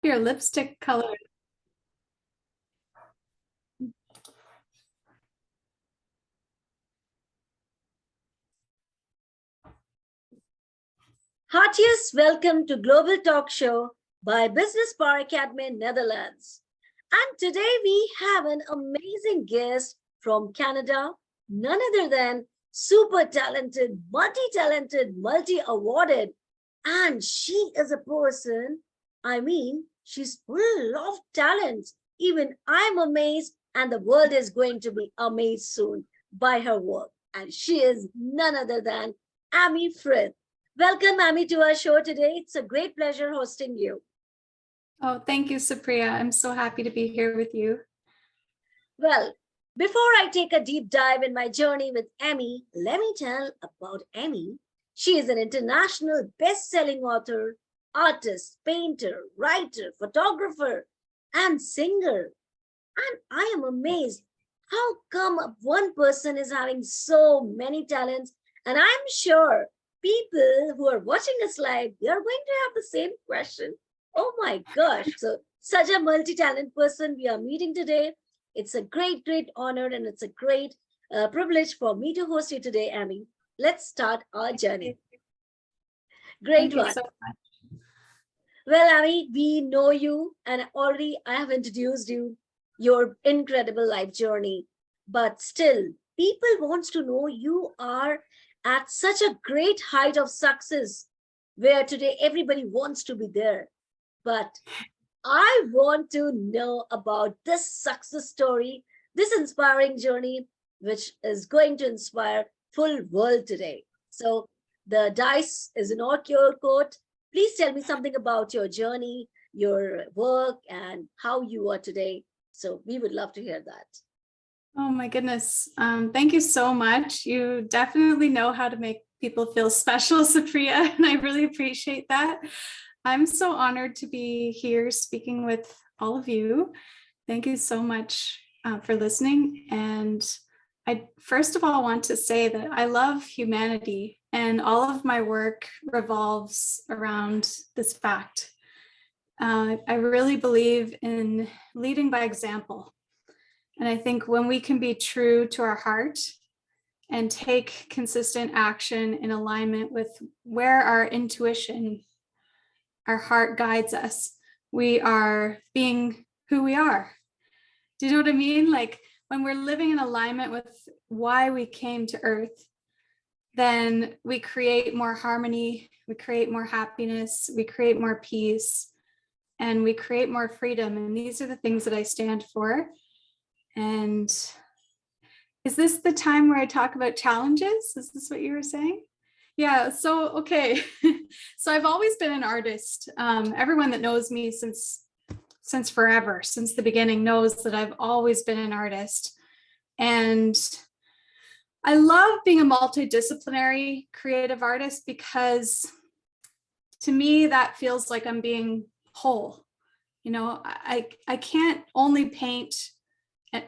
your lipstick color. Heartiest welcome to Global Talk Show by Business Bar Academy Netherlands. And today we have an amazing guest from Canada, none other than super talented, multi-talented, multi-awarded. And she is a person, she's full of talent. Even I'm amazed, and the world is going to be amazed soon by her work. And she is none other than Amy Frith. Welcome, Amy, to our show today. It's a great pleasure hosting you. Oh, thank you, Supriya. I'm so happy to be here with you. Well, before I take a deep dive in my journey with Amy, let me tell about Amy. She is an international best-selling author, artist, painter, writer, photographer, and singer. And I am amazed how come one person is having so many talents. And I'm sure people who are watching us live, they are going to have the same question. Oh my gosh. So such a multi-talent person we are meeting today. It's a great, great honor, and it's a great privilege for me to host you today, Amy. Let's start our journey. Great one. So much. Well, Amy, we know you, and already I have introduced you, your incredible life journey. But still, people want to know you are at such a great height of success, where today everybody wants to be there. But I want to know about this success story, this inspiring journey, which is going to inspire full world today. So the dice is in all your court. Please tell me something about your journey, your work, and how you are today. So we would love to hear that. Oh my goodness. Thank you so much. You definitely know how to make people feel special, Supriya, and I really appreciate that. I'm so honored to be here speaking with all of you. Thank you so much for listening. And I first of all want to say that I love humanity, and all of my work revolves around this fact. I really believe in leading by example. And I think when we can be true to our heart and take consistent action in alignment with where our intuition, our heart guides us, we are being who we are. Do you know what I mean? Like when we're living in alignment with why we came to Earth, then we create more harmony, we create more happiness, we create more peace, and we create more freedom. And these are the things that I stand for. And is this the time where I talk about challenges? Is this what you were saying? Yeah, so, okay. So I've always been an artist. Everyone that knows me since forever, since the beginning, knows that I've always been an artist. And I love being a multidisciplinary creative artist because to me, that feels like I'm being whole. You know, I can't only paint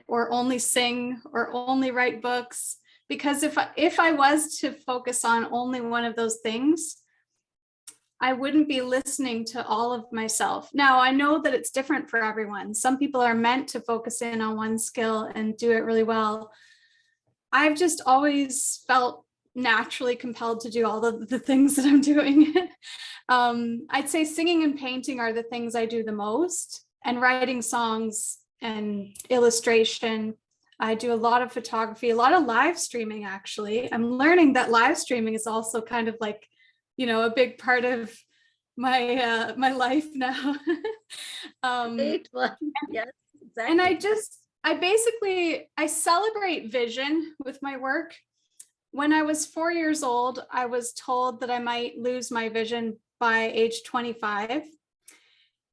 or only sing or only write books, because if I was to focus on only one of those things, I wouldn't be listening to all of myself. Now, I know that it's different for everyone. Some people are meant to focus in on one skill and do it really well. I've just always felt naturally compelled to do all the things that I'm doing. I'd say singing and painting are the things I do the most, and writing songs and illustration. I do a lot of photography, a lot of live streaming, actually. I'm learning that live streaming is also kind of like, you know, a big part of my my life now. Great one. Yes, exactly. And I celebrate vision with my work. When I was 4 years old, I was told that I might lose my vision by age 25.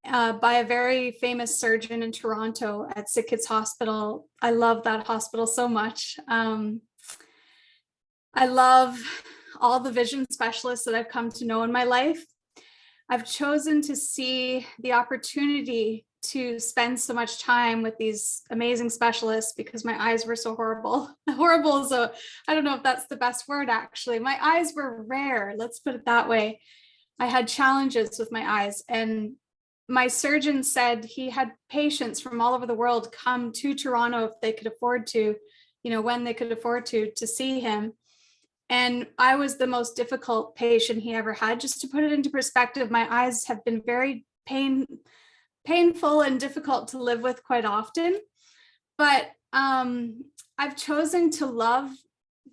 By a very famous surgeon in Toronto at Sick Kids Hospital. I love that hospital so much. I love all the vision specialists that I've come to know in my life. I've chosen to see the opportunity to spend so much time with these amazing specialists because my eyes were so horrible. Horrible is I don't know if that's the best word, actually. My eyes were rare, let's put it that way. I had challenges with my eyes, and my surgeon said he had patients from all over the world come to Toronto if they could afford to, when they could afford to see him. And I was the most difficult patient he ever had. Just to put it into perspective, my eyes have been very painful and difficult to live with quite often. But I've chosen to love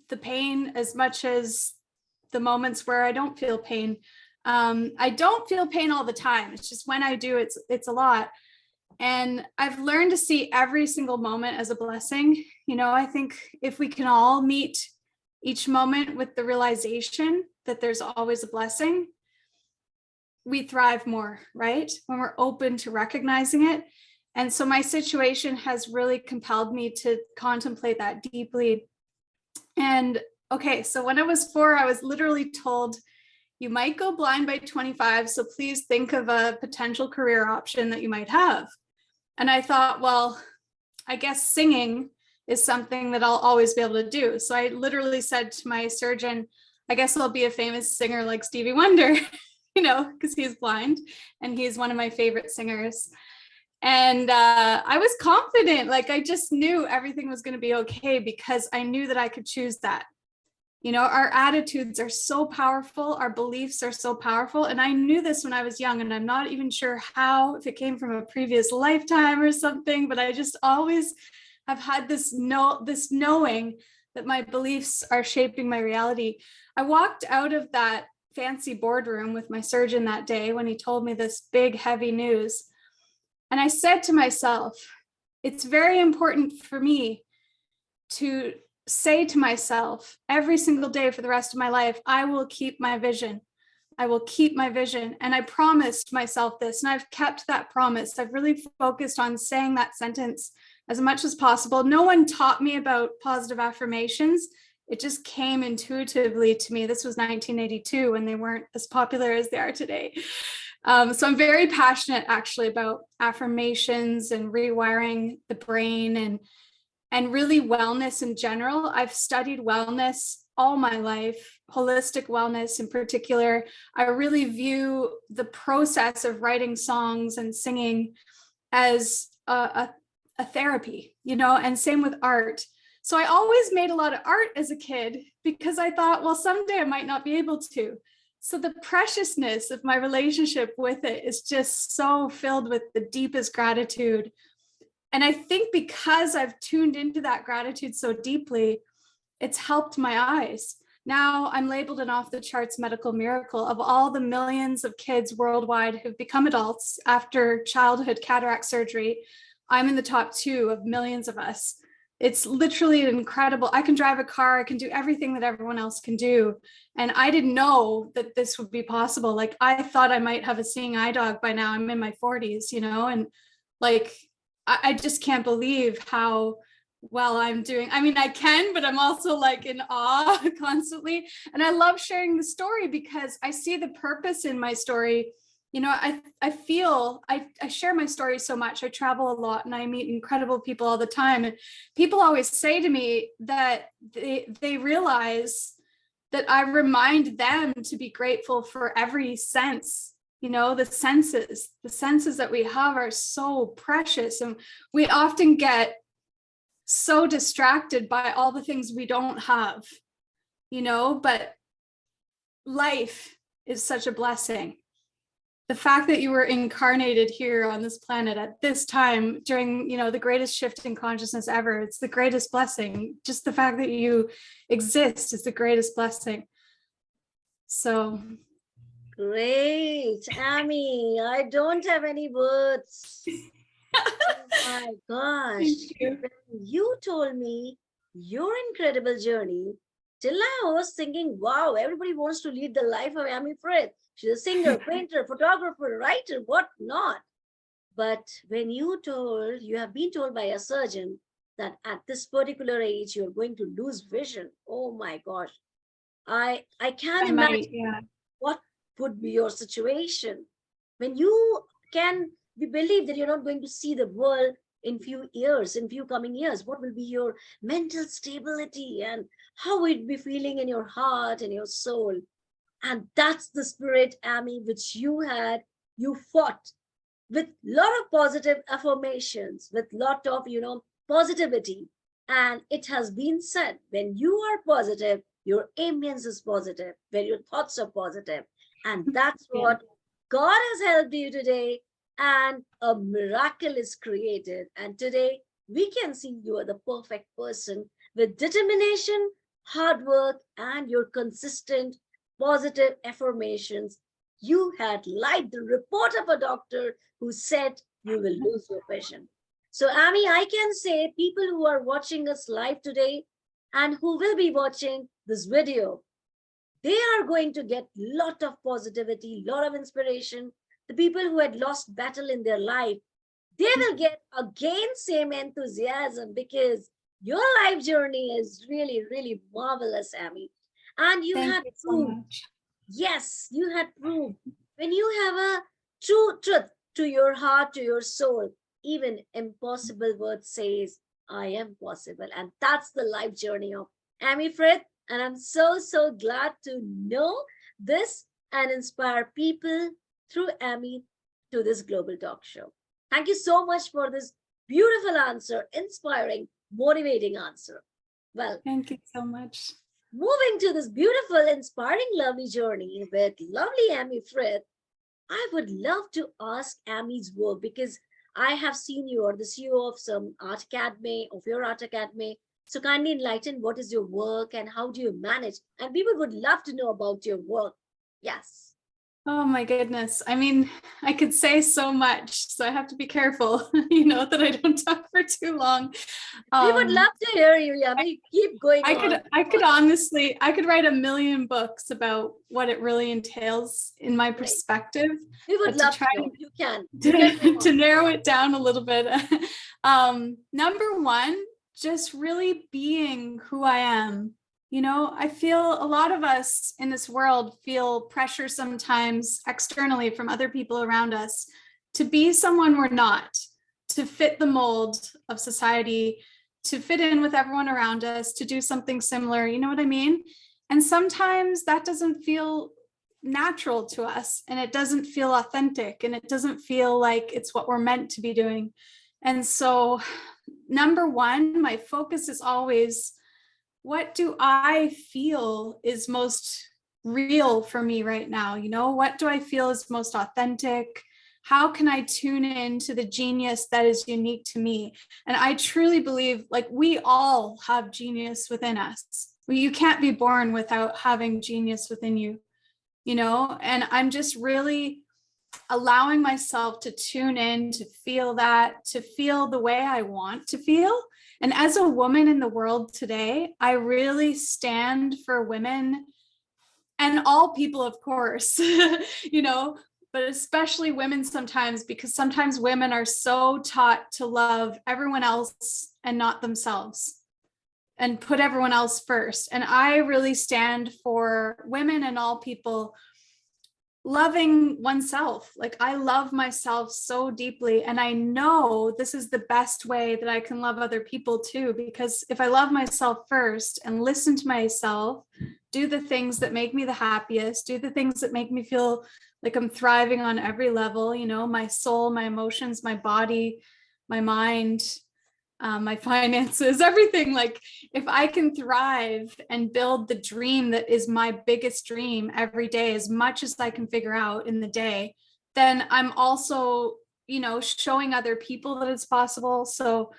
the pain as much as the moments where I don't feel pain. I don't feel pain all the time. It's just when I do, it's a lot. And I've learned to see every single moment as a blessing. I think if we can all meet each moment with the realization that there's always a blessing, we thrive more, right? When we're open to recognizing it. And so my situation has really compelled me to contemplate that deeply. And okay, so when I was 4, I was literally told, you might go blind by 25, so please think of a potential career option that you might have. And I thought, well, I guess singing is something that I'll always be able to do. So I literally said to my surgeon, I guess I'll be a famous singer like Stevie Wonder, because he's blind and he's one of my favorite singers. And I was confident, like I just knew everything was going to be okay because I knew that I could choose that. Our attitudes are so powerful. Our beliefs are so powerful. And I knew this when I was young, and I'm not even sure how, if it came from a previous lifetime or something, but I just always have had this knowing that my beliefs are shaping my reality. I walked out of that fancy boardroom with my surgeon that day when he told me this big, heavy news. And I said to myself, it's very important for me to say to myself every single day for the rest of my life, I will keep my vision. I will keep my vision. And I promised myself this, and I've kept that promise. I've really focused on saying that sentence as much as possible. No one taught me about positive affirmations. It just came intuitively to me. This was 1982 when they weren't as popular as they are today. So I'm very passionate actually about affirmations and rewiring the brain and really wellness in general. I've studied wellness all my life, holistic wellness in particular. I really view the process of writing songs and singing as a therapy, and same with art. So I always made a lot of art as a kid because I thought, well, someday I might not be able to. So the preciousness of my relationship with it is just so filled with the deepest gratitude. And I think because I've tuned into that gratitude so deeply, it's helped my eyes. Now I'm labeled an off-the-charts medical miracle. Of all the millions of kids worldwide who've become adults after childhood cataract surgery, I'm in the top 2 of millions of us. It's literally incredible. I can drive a car. I can do everything that everyone else can do. And I didn't know that this would be possible. Like I thought I might have a seeing eye dog by now. I'm in my 40s, and like, I just can't believe how well I'm doing. I mean, I can, but I'm also like in awe constantly. And I love sharing the story because I see the purpose in my story. I feel I share my story so much. I travel a lot and I meet incredible people all the time. And people always say to me that they realize that I remind them to be grateful for every sense. The senses that we have are so precious, and we often get so distracted by all the things we don't have, but life is such a blessing. The fact that you were incarnated here on this planet at this time during, the greatest shift in consciousness ever, it's the greatest blessing. Just the fact that you exist is the greatest blessing. So Great, Amy. I don't have any words. Oh my gosh. thank you. When you told me your incredible journey, till now I was thinking, wow, everybody wants to lead the life of Amy Frith. She's a singer, painter, photographer, writer, what not. But when you have been told by a surgeon that at this particular age, you're going to lose vision. Oh my gosh. I can't imagine what would be your situation when you can believe that you're not going to see the world in few coming years. What will be your mental stability and how will it be feeling in your heart and your soul? And that's the spirit, Amy, which you fought with lot of positive affirmations, with lot of, positivity. And it has been said, when you are positive, your ambience is positive, when your thoughts are positive. And that's Yeah. what God has helped you today. And a miracle is created. And today we can see you are the perfect person with determination, hard work, and your consistent positive affirmations. You had lied the report of a doctor who said you will lose your vision. So, Amy, I can say people who are watching us live today and who will be watching this video, they are going to get lot of positivity, lot of inspiration. The people who had lost battle in their life, they will get again same enthusiasm, because your life journey is really, really marvelous, Amy. And you Thank had you so proved, much. yes, you had proved, when you have a true truth to your heart, to your soul, even impossible word says, I am possible. And that's the life journey of Amy Frith. And I'm so, so glad to know this and inspire people through Amy to this global talk show. Thank you so much for this beautiful answer, inspiring, motivating answer. Well, Thank you so much. moving to this beautiful, inspiring, lovely journey with lovely Amy Frith, I would love to ask Amy's work, because I have seen you are the CEO of some art academy, of your art academy. So kindly enlighten what is your work and how do you manage? And people would love to know about your work. Yes. Oh my goodness. I mean, I could say so much, so I have to be careful, that I don't talk for too long. We would love to hear you, Yami. Keep going on. I could honestly, I could write a million books about what it really entails in my perspective. We would but to love try to know. You can. You can go to on. narrow it down a little bit. Number one, just really being who I am. I feel a lot of us in this world feel pressure sometimes externally from other people around us to be someone we're not, to fit the mold of society, to fit in with everyone around us, to do something similar. You know what I mean? And sometimes that doesn't feel natural to us, and it doesn't feel authentic, and it doesn't feel like it's what we're meant to be doing. And so, number one, my focus is always, what do I feel is most real for me right now? What do I feel is most authentic? How can I tune in to the genius that is unique to me? And I truly believe, like, we all have genius within us. You can't be born without having genius within you, and I'm just really allowing myself to tune in, to feel that, to feel the way I want to feel. And as a woman in the world today, I really stand for women and all people, of course, but especially women sometimes, because sometimes women are so taught to love everyone else and not themselves, and put everyone else first. And I really stand for women and all people loving oneself. Like, I love myself so deeply, and I know this is the best way that I can love other people too, because if I love myself first and listen to myself, do the things that make me the happiest, do the things that make me feel like I'm thriving on every level, my soul, my emotions, my body, my mind, my finances, everything. Like, if I can thrive and build the dream that is my biggest dream every day, as much as I can figure out in the day, then I'm also, showing other people that it's possible. So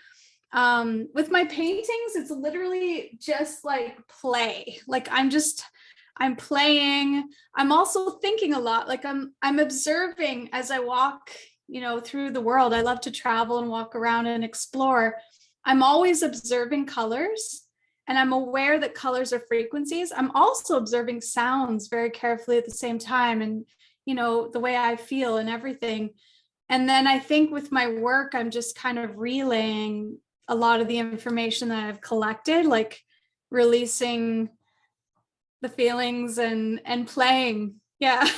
with my paintings, it's literally just like play. Like, I'm playing. I'm also thinking a lot. Like, I'm observing as I walk, through the world. I love to travel and walk around and explore. I'm always observing colors, and I'm aware that colors are frequencies. I'm also observing sounds very carefully at the same time, and, the way I feel and everything. And then I think with my work, I'm just kind of relaying a lot of the information that I've collected, like releasing the feelings and playing. Yeah.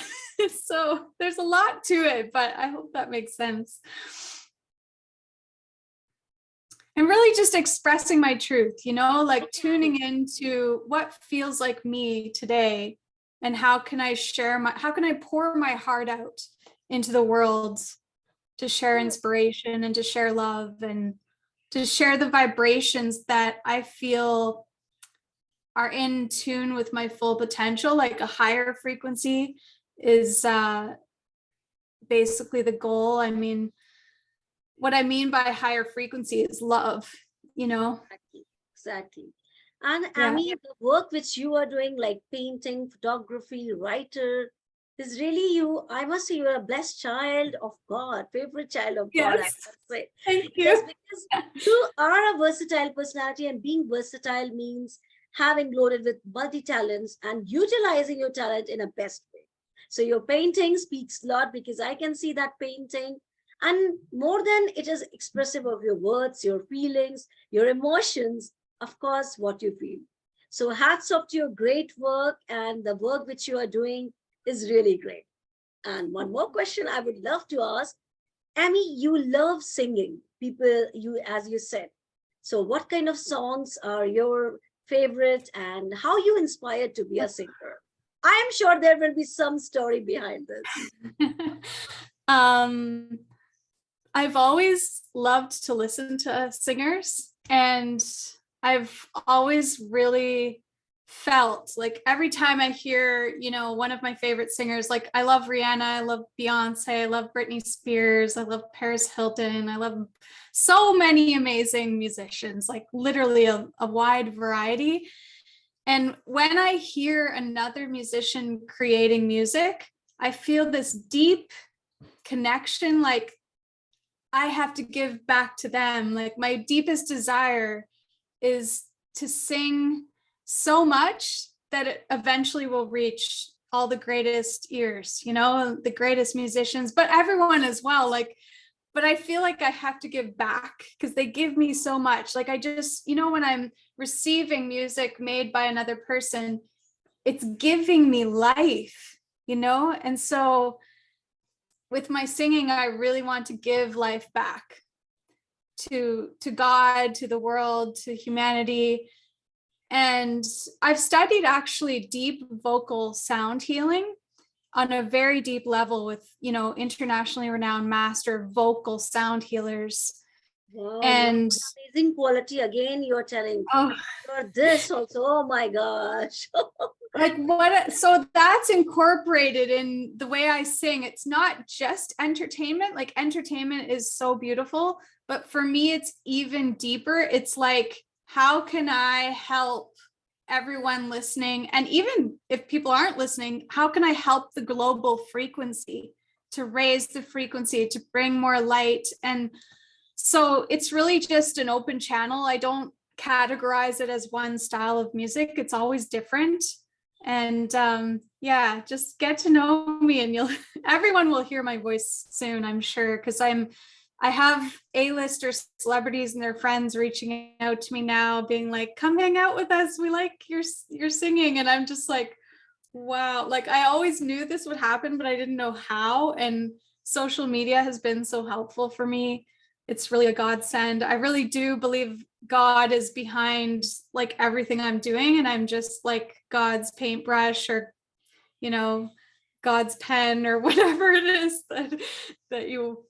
So there's a lot to it, but I hope that makes sense. And really just expressing my truth, like tuning into what feels like me today, and how can I pour my heart out into the world to share inspiration and to share love and to share the vibrations that I feel are in tune with my full potential. Like a higher frequency is basically the goal. I mean, what I mean by higher frequency is love, you know? Exactly. And Yeah. Amy, the work which you are doing, like painting, photography, writer, is really you. I must say, you're a blessed child of God, favorite child of God, I Yes. must say. Thank Yes, you. because you are a versatile personality, and being versatile means having loaded with multi talents and utilizing your talent in a best way. So your painting speaks a lot because I can see that painting, and more than it is expressive of your words, your feelings, your emotions, of course, what you feel. So hats off to your great work, and the work which you are doing is really great. And one more question I would love to ask, Amy, you love singing. People, you as you said. So what kind of songs are your favorite, and how you inspired to be a singer? I am sure there will be some story behind this. um, I've always loved to listen to singers, and I've always really felt like every time I hear, you know, one of my favorite singers, like I love Rihanna, I love Beyonce, I love Britney Spears, I love Paris Hilton, I love so many amazing musicians, like literally a wide variety. And when I hear another musician creating music, I feel this deep connection, like I have to give back to them. Like my deepest desire is to sing so much that it eventually will reach all the greatest ears, you know, the greatest musicians, but everyone as well. Like, but I feel like I have to give back because they give me so much. Like I just, you know, when I'm receiving music made by another person, it's giving me life, you know? And so with my singing, I really want to give life back to God, to the world, to humanity. And I've studied actually deep vocal sound healing on a very deep level with, you know, internationally renowned master vocal sound healers. Wow, you And have amazing quality. Again, you're telling oh, you're this also. Oh my gosh. like what, so that's incorporated in the way I sing. It's not just entertainment. Like entertainment is so beautiful, but for me it's even deeper. It's like, how can I help everyone listening, and even if people aren't listening, how can I help the global frequency, to raise the frequency, to bring more light? And so it's really just an open channel. I don't categorize it as one style of music. It's always different. And yeah, just get to know me, and you'll everyone will hear my voice soon, I'm sure, because I have A-lister celebrities and their friends reaching out to me now, being like, come hang out with us, we like your singing. And I'm just like, wow, like I always knew this would happen, but I didn't know how. And social media has been so helpful for me. It's really a godsend. I really do believe God is behind like everything I'm doing, and I'm just like God's paintbrush, or, you know, God's pen, or whatever it is that you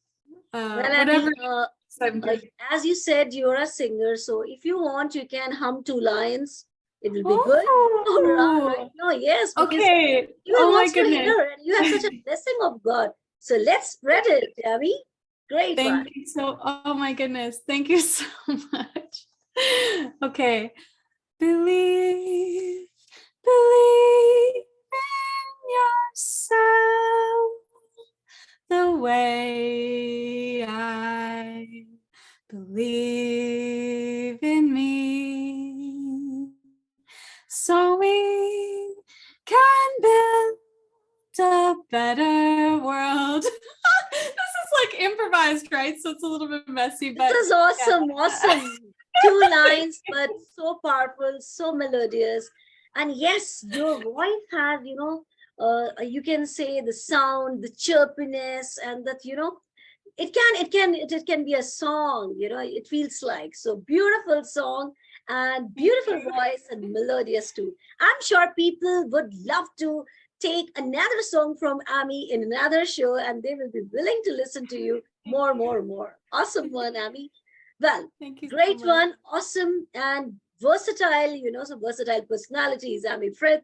Well, I whatever mean, I'm doing. as you said, you're a singer, so if you want, you can hum two lines. It will be good. All right. Oh, No, yes, because okay. everyone Oh my wants to goodness. hear, and you have such a blessing of God. So let's spread it, Tammy. Great one. Thank you so, oh my goodness. Thank you so much. Okay. Believe, believe in yourself the way I believe in me. So we can build a better world. This is like improvised, right? So it's a little bit messy, This but is awesome, yeah. awesome. Two lines, but so powerful, so melodious. And yes, your voice has, you can say the sound, the chirpiness, and that, it can be a song, it feels like. So beautiful song and beautiful voice and melodious too. I'm sure people would love to take another song from Ami in another show, and they will be willing to listen to you more. Awesome one, Amy. Well, Thank you so great much. one. Awesome and versatile, some versatile personalities, Amy Frith.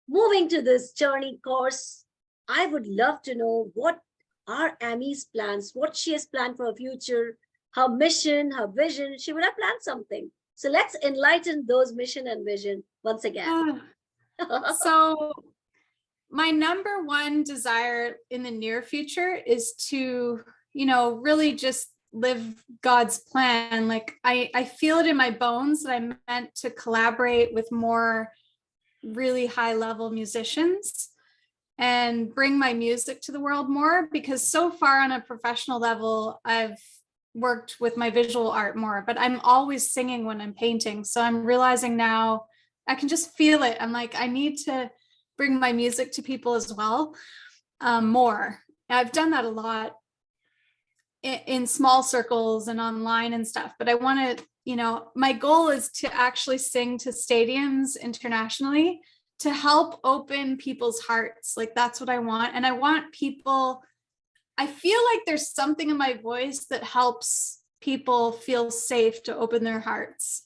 Moving to this journey course, I would love to know what are Amy's plans, what she has planned for her future, her mission, her vision. She would have planned something. So let's enlighten those mission and vision once again. So my number one desire in the near future is to, really just live God's plan. Like I feel it in my bones that I'm meant to collaborate with more really high level musicians and bring my music to the world more, because so far on a professional level, I've worked with my visual art more, but I'm always singing when I'm painting. So I'm realizing now I can just feel it. I'm like, I need to bring my music to people as well, more. I've done that a lot in small circles and online and stuff, but I want to, my goal is to actually sing to stadiums internationally to help open people's hearts. Like that's what I want. And I want people, I feel like there's something in my voice that helps people feel safe to open their hearts.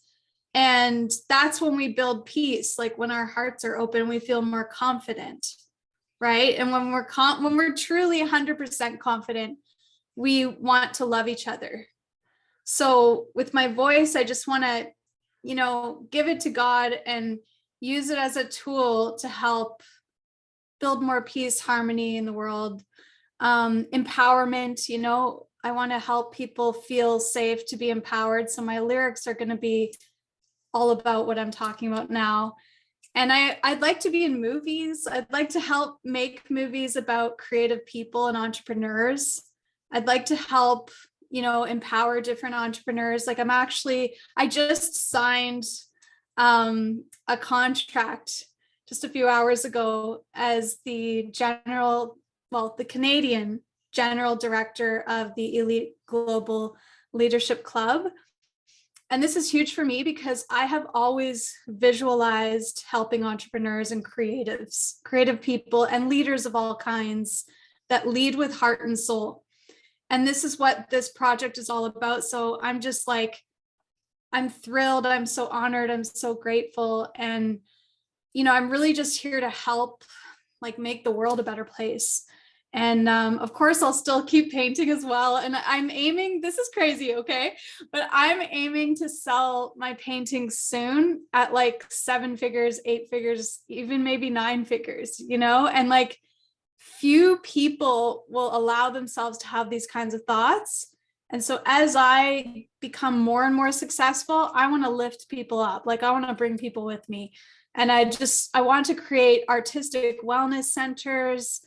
And that's when we build peace. Like when our hearts are open, we feel more confident, right? And when we're truly 100% confident, we want to love each other. So with my voice, I just want to, give it to God and use it as a tool to help build more peace, harmony in the world, empowerment. I want to help people feel safe to be empowered. So my lyrics are going to be all about what I'm talking about now. And I'd like to be in movies. I'd like to help make movies about creative people and entrepreneurs. I'd like to help, empower different entrepreneurs. Like I just signed a contract just a few hours ago as the Canadian general director of the Elite Global Leadership Club. And this is huge for me because I have always visualized helping entrepreneurs and creative people and leaders of all kinds that lead with heart and soul. And this is what this project is all about. So I'm just like, I'm thrilled. I'm so honored. I'm so grateful. And, I'm really just here to help make the world a better place. And of course, I'll still keep painting as well. And I'm aiming, this is crazy, okay? But I'm aiming to sell my paintings soon at 7 figures, 8 figures, even maybe 9 figures, and few people will allow themselves to have these kinds of thoughts. And so as I become more and more successful, I want to lift people up. I want to bring people with me. And I want to create artistic wellness centers,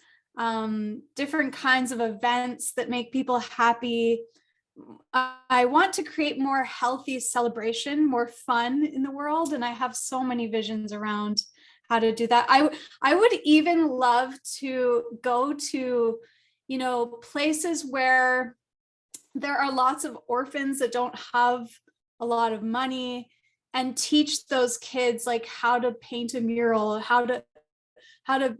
different kinds of events that make people happy. I want to create more healthy celebration, more fun in the world. And I have so many visions around how to do that. I would even love to go to, places where there are lots of orphans that don't have a lot of money, and teach those kids how to paint a mural, how to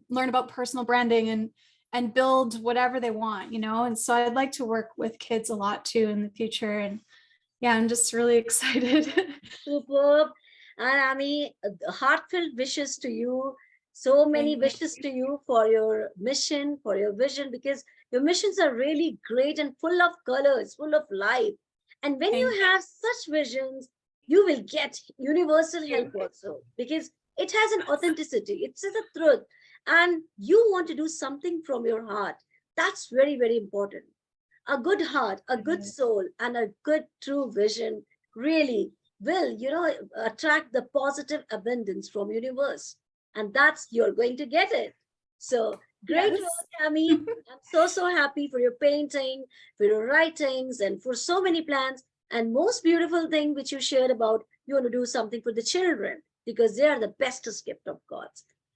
learn about personal branding and build whatever they want, and so I'd like to work with kids a lot too in the future. And yeah, I'm just really excited. Superb. And Amy, heartfelt wishes to you. So many wishes to you for your mission, for your vision, because your missions are really great and full of colors, full of life. And when you have such visions, you will get universal help also, because it has an authenticity. It's a truth. And you want to do something from your heart. That's very, very important. A good heart, a good soul, and a good true vision really will, attract the positive abundance from universe. And that's, you're going to get it. So great work, Amy. I'm so happy for your painting, for your writings, and for so many plans. And most beautiful thing which you shared about, you want to do something for the children because they are the bestest gift of God.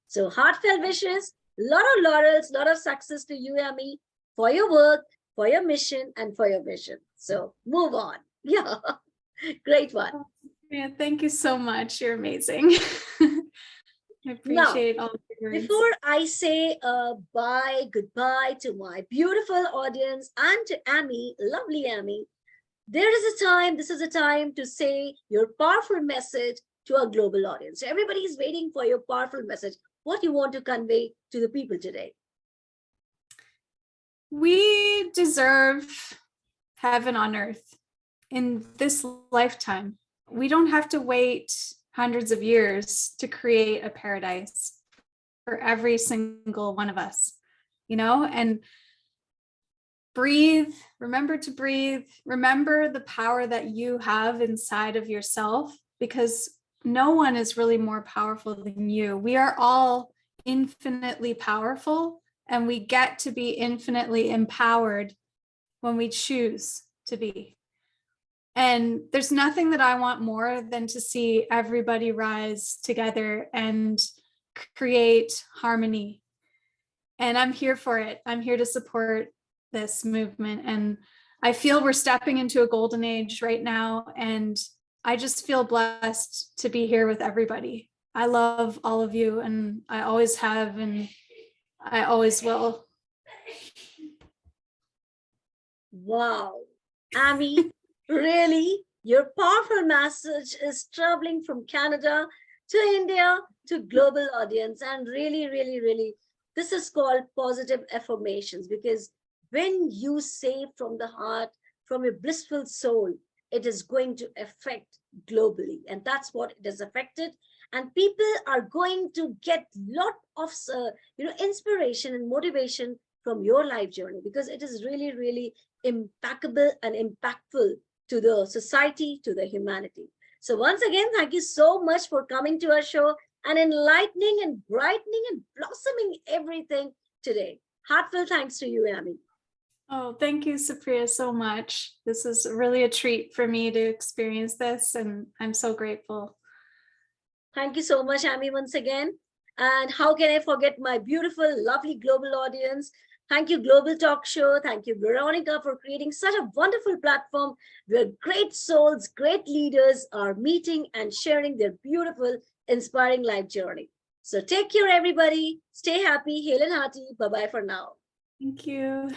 So heartfelt wishes, lot of laurels, lot of success to you, Amy, for your work, for your mission, and for your vision. So move on. Yeah, great one. Yeah, thank you so much. You're amazing. I Now, appreciate all of your words. before I say bye, goodbye to my beautiful audience and to Amy, lovely Amy, this is a time to say your powerful message to a global audience. So everybody is waiting for your powerful message. What you want to convey to the people today? We deserve heaven on earth in this lifetime. We don't have to wait hundreds of years to create a paradise for every single one of us, and breathe, remember to breathe, remember the power that you have inside of yourself, because no one is really more powerful than you. We are all infinitely powerful, and we get to be infinitely empowered when we choose to be. And there's nothing that I want more than to see everybody rise together and create harmony. And I'm here for it. I'm here to support this movement. And I feel we're stepping into a golden age right now. And I just feel blessed to be here with everybody. I love all of you, and I always have, and I always will. Wow, Amy, really, your powerful message is traveling from Canada to India to global audience. And really, really, really, this is called positive affirmations, because when you say from the heart, from your blissful soul, it is going to affect globally. And that's what it has affected. And people are going to get lot of inspiration and motivation from your life journey, because it is really, really impeccable and impactful to the society, to the humanity. So once again, thank you so much for coming to our show and enlightening and brightening and blossoming everything today. Heartfelt thanks to you, Amy. Oh, thank you, Supriya, so much. This is really a treat for me to experience this, and I'm so grateful. Thank you so much, Amy, once again. And how can I forget my beautiful, lovely global audience? Thank you, Global Talk Show. Thank you, Veronica, for creating such a wonderful platform where great souls, great leaders are meeting and sharing their beautiful, inspiring life journey. So take care, everybody. Stay happy, hail and hearty. Bye-bye for now. Thank you.